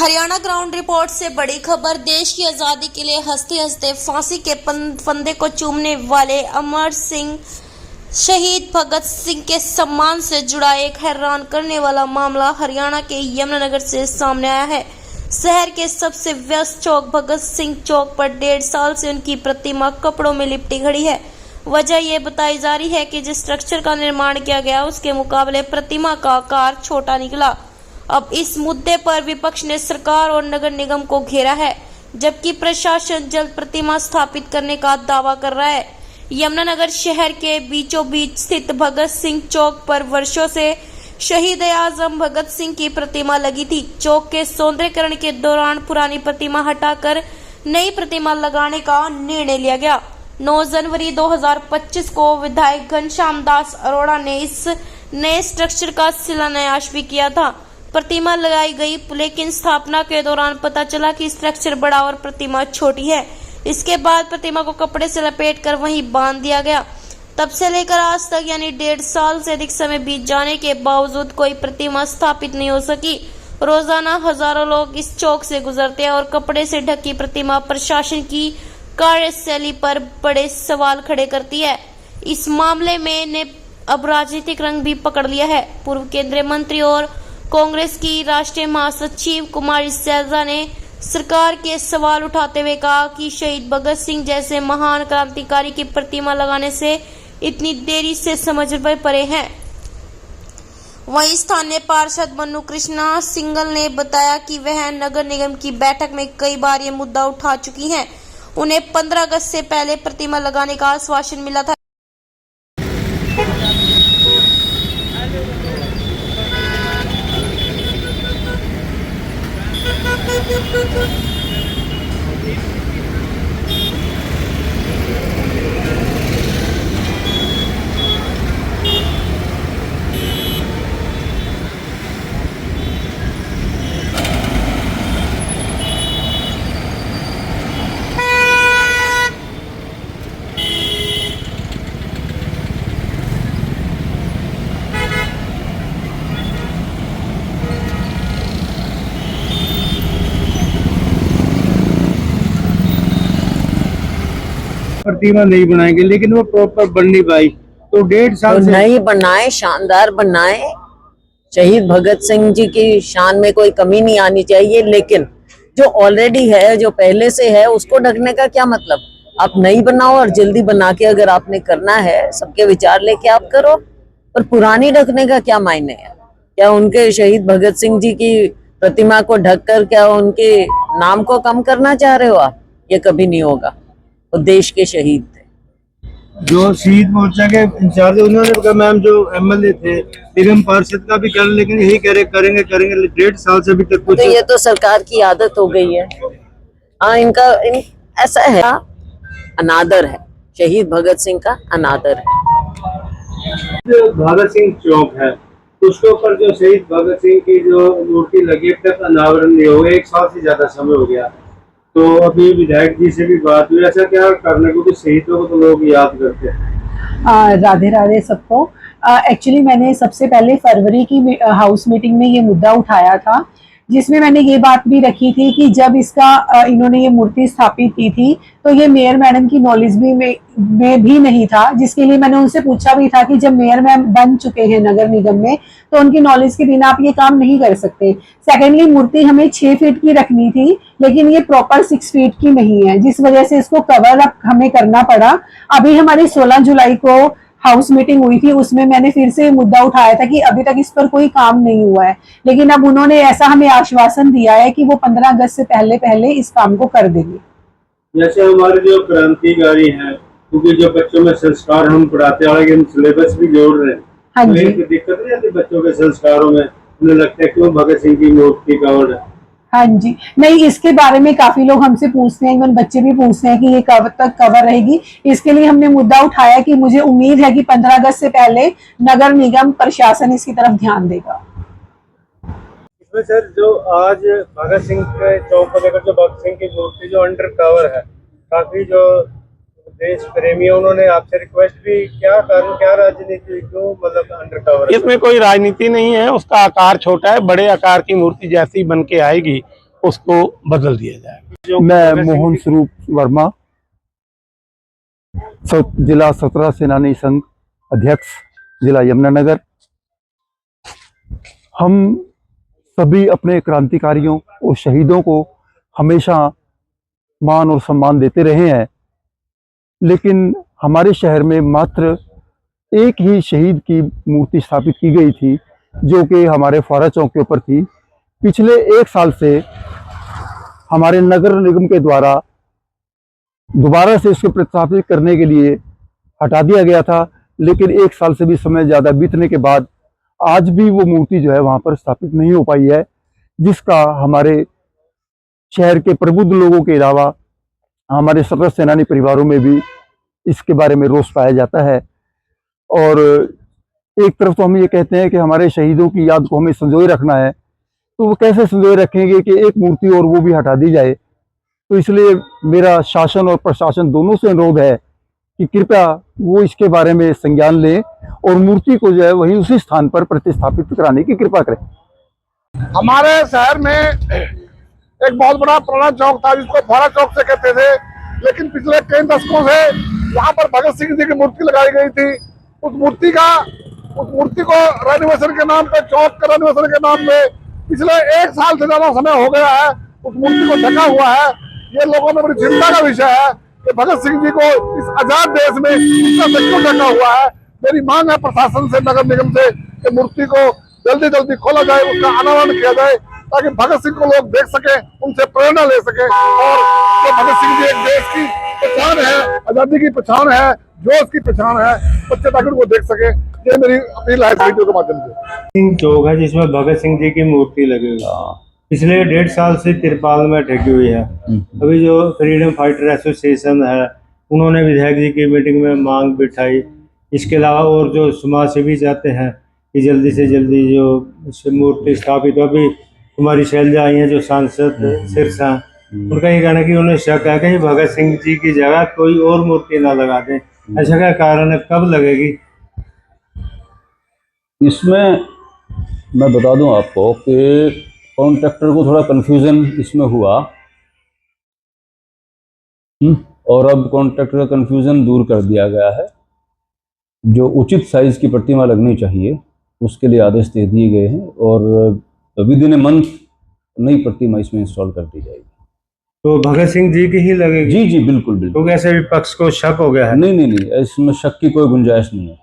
Haryana ground report से बड़ी खबर। देश की आज़ादी के लिए हंसते हंसते फांसी के फंदे को चूमने वाले अमर सिंह शहीद भगत सिंह के सम्मान से जुड़ा एक हैरान करने वाला मामला हरियाणा के यमुनानगर से सामने आया है। शहर के सबसे व्यस्त चौक भगत सिंह चौक पर 1.5 साल से उनकी प्रतिमा कपड़ों में लिपटी खड़ी है। वजह यह बताई जा रही है कि जिस स्ट्रक्चर का निर्माण किया गया उसके मुकाबले प्रतिमा का आकार छोटा निकला। अब इस मुद्दे पर विपक्ष ने सरकार और नगर निगम को घेरा है, जबकि प्रशासन जल्द प्रतिमा स्थापित करने का दावा कर रहा है। यमुनानगर शहर के बीचों बीच स्थित भगत सिंह चौक पर वर्षों से शहीद आजम भगत सिंह की प्रतिमा लगी थी। चौक के सौंदर्यीकरण के दौरान पुरानी प्रतिमा हटाकर नई प्रतिमा लगाने का निर्णय लिया गया। 9 जनवरी 2025 को विधायक घनश्याम दास अरोड़ा ने इस नए स्ट्रक्चर का शिलान्यास भी किया था। प्रतिमा लगाई गई, लेकिन स्थापना के दौरान पता चला कि स्ट्रक्चर बड़ा और प्रतिमा छोटी है। इसके बाद प्रतिमा को कपड़े से लपेटकर वहीं बांध दिया गया। तब से लेकर आज तक यानी 1.5 साल से अधिक समय बीत जाने के बावजूद कोई प्रतिमा स्थापित नहीं हो सकी। रोजाना हजारों लोग इस चौक से गुजरते हैं और कपड़े से ढकी प्रतिमा प्रशासन की कार्यशैली पर बड़े सवाल खड़े करती है। इस मामले में ने अब राजनीतिक रंग भी पकड़ लिया है। पूर्व केंद्रीय मंत्री और कांग्रेस की राष्ट्रीय महासचिव कुमारी सैलजा ने सरकार के सवाल उठाते हुए कहा कि शहीद भगत सिंह जैसे महान क्रांतिकारी की प्रतिमा लगाने से इतनी देरी से समझ पर पड़े हैं। वहीं स्थानीय पार्षद मनु कृष्णा सिंगल ने बताया कि वह नगर निगम की बैठक में कई बार ये मुद्दा उठा चुकी हैं। उन्हें 15 अगस्त से पहले प्रतिमा लगाने का आश्वासन मिला था। प्रतिमा नहीं बनाएंगे, लेकिन वो प्रॉपर बन नहीं पाई, तो 1.5 साल से नहीं बनाए, शानदार बनाए। शहीद भगत सिंह जी की शान में कोई कमी नहीं आनी चाहिए, लेकिन जो ऑलरेडी है, जो पहले से है, उसको ढकने का क्या मतलब। आप नहीं बनाओ और जल्दी बना के अगर आपने करना है, सबके विचार लेके आप करो, पर पुरानी ढकने का क्या मायने है। क्या उनके शहीद भगत सिंह जी की प्रतिमा को ढककर क्या उनके नाम को कम करना चाह रहे हो आप? ये कभी नहीं होगा। वो देश के शहीद थे। जो शहीद मोर्चा के इंचार्ज उन्होंने कहा, मैम जो एमएलए थे, निगम पार्षद का भी कर, लेकिन यही कह रहे करेंगे 1.5 साल से अभी तक कुछ। तो ये तो सरकार की आदत हो गई है। हाँ, ऐसा है, अनादर है, शहीद भगत सिंह का अनादर है। जो भगत सिंह चौक है, उसके ऊपर जो शहीद भगत सिंह की जो मूर्ति लगी, अब तक अनावरण नहीं हो गया, 1 साल से ज्यादा समय हो गया। तो अभी विधायक जी से भी बात हुई, ऐसा क्या करने को, शहीदों को तो लोग याद करते हैं। राधे राधे सबको। एक्चुअली मैंने सबसे पहले फरवरी की हाउस मीटिंग में ये मुद्दा उठाया था, जिसमें मैंने ये बात भी रखी थी कि जब इसका इन्होंने ये मूर्ति स्थापित की थी तो ये मेयर मैडम की नॉलेज में भी नहीं था, जिसके लिए मैंने उनसे पूछा भी था कि जब मेयर मैम बन चुके हैं नगर निगम में तो उनकी नॉलेज के बिना आप ये काम नहीं कर सकते। सेकेंडली, मूर्ति हमें 6 फीट की रखनी थी, लेकिन ये प्रॉपर 6 फीट की नहीं है, जिस वजह से इसको कवर अप हमें करना पड़ा। अभी हमारी 16 जुलाई को हाउस मीटिंग हुई थी, उसमें मैंने फिर से मुद्दा उठाया था कि अभी तक इस पर कोई काम नहीं हुआ है, लेकिन अब उन्होंने ऐसा हमें आश्वासन दिया है कि वो 15 अगस्त से पहले इस काम को कर देंगे। जैसे हमारे जो क्रांतिकारी हैं, क्योंकि जो बच्चों में संस्कार हम पढ़ाते हैं, हम सिलेबस भी जोड़ रहे हैं, हाँ जी। तो दिक्कत नहीं आती बच्चों के संस्कारों में? उन्हें लगता है क्यों भगत सिंह की मूर्ति कवर है। हाँ जी, नहीं, इसके बारे में काफी लोग हमसे पूछते हैं, इवन बच्चे भी पूछते हैं कि ये कब तक कवर रहेगी। इसके लिए हमने मुद्दा उठाया कि मुझे उम्मीद है कि 15 अगस्त से पहले नगर निगम प्रशासन इसकी तरफ ध्यान देगा। इसमें सर, जो आज भगत सिंह के चौक पर लेकर जो भगत सिंह की मूर्ति जो अंडर कवर है, काफी जो देश प्रेमी, उन्होंने आपसे रिक्वेस्ट भी क्या कारण, क्या राजनीति, क्यों मतलब अंडर कवर? इसमें कोई राजनीति नहीं है, उसका आकार छोटा है। बड़े आकार की मूर्ति जैसी बन के आएगी उसको बदल दिया जाएगा। मैं मोहन स्वरूप वर्मा, जिला 17 सेनानी संघ अध्यक्ष, जिला यमुनानगर। हम सभी अपने क्रांतिकारियों और शहीदों को हमेशा मान और सम्मान देते रहे हैं, लेकिन हमारे शहर में मात्र एक ही शहीद की मूर्ति स्थापित की गई थी, जो कि हमारे फौरा चौक के ऊपर थी। पिछले 1 साल से हमारे नगर निगम के द्वारा दोबारा से इसको प्रतिस्थापित करने के लिए हटा दिया गया था, लेकिन 1 साल से भी समय ज़्यादा बीतने के बाद आज भी वो मूर्ति जो है वहाँ पर स्थापित नहीं हो पाई है, जिसका हमारे शहर के प्रबुद्ध लोगों के अलावा हमारे 17 सेनानी परिवारों में भी इसके बारे में रोष पाया जाता है। और एक तरफ तो हम ये कहते हैं कि हमारे शहीदों की याद को हमें संजोए रखना है, तो वो कैसे संजोए रखेंगे कि एक मूर्ति और वो भी हटा दी जाए। तो इसलिए मेरा शासन और प्रशासन दोनों से अनुरोध है कि कृपया वो इसके बारे में संज्ञान लें और मूर्ति को जो है वहीं उसी स्थान पर प्रतिस्थापित कराने की कृपा करें। हमारे शहर में एक बहुत बड़ा पुराना चौक था जिसको फौरा चौक से कहते थे, लेकिन पिछले कई दशकों से यहाँ पर भगत सिंह जी की मूर्ति लगाई गई थी। उस मूर्ति को रेनोवेशन के नाम पे, चौक का रेनोवेशन के नाम पे पिछले 1 साल से ज्यादा समय हो गया है, उस मूर्ति को ढका हुआ है। ये लोगों में बड़ी चिंता का विषय है कि भगत सिंह जी को इस आजाद देश में इतना क्यों ढका हुआ है। मेरी मांग है प्रशासन से, नगर निगम से, कि मूर्ति को जल्दी जल्दी खोला जाए, उसका अनावरण किया जाए, ताकि भगत सिंह को लोग देख सके, उनसे प्रेरणा ले सके। और तो भगत सिंह जी एक देश की पहचान है, आजादी की पहचान है, जोश की पहचान है, बच्चे ताकि उनको देख सके। ये मेरी अपील है वीडियो के माध्यम से। सिंह चौक है जिसमें भगत सिंह जी की मूर्ति लगी हुई है, पिछले 1.5 साल से तिरपाल में ढकी हुई है। अभी जो फ्रीडम फाइटर एसोसिएशन है, उन्होंने विधायक जी की मीटिंग में मांग बिठाई। इसके अलावा और जो समाज सेवी चाहते हैं कि जल्दी से जल्दी जो मूर्ति स्थापित, अभी कुमारी शैलजा आई हैं जो सांसद सिरसा, उनका ये कहना है कि उन्हें शक है कि भगत सिंह जी की जगह कोई और मूर्ति ना लगा दें। ऐसा क्या कारण है, कब लगेगी? इसमें मैं बता दूं आपको कि कॉन्ट्रैक्टर को थोड़ा कन्फ्यूज़न इसमें हुआ, और अब कॉन्ट्रैक्टर का कन्फ्यूज़न दूर कर दिया गया है। जो उचित साइज़ की प्रतिमा लगनी चाहिए उसके लिए आदेश दे दिए गए हैं, और विद इन ए मंथ नई प्रतिमा इसमें इंस्टॉल कर दी जाएगी। तो भगत सिंह जी की ही लगेगी? जी जी बिल्कुल बिल्कुल। तो कैसे विपक्ष को शक हो गया है? नहीं, इसमें शक की कोई गुंजाइश नहीं है।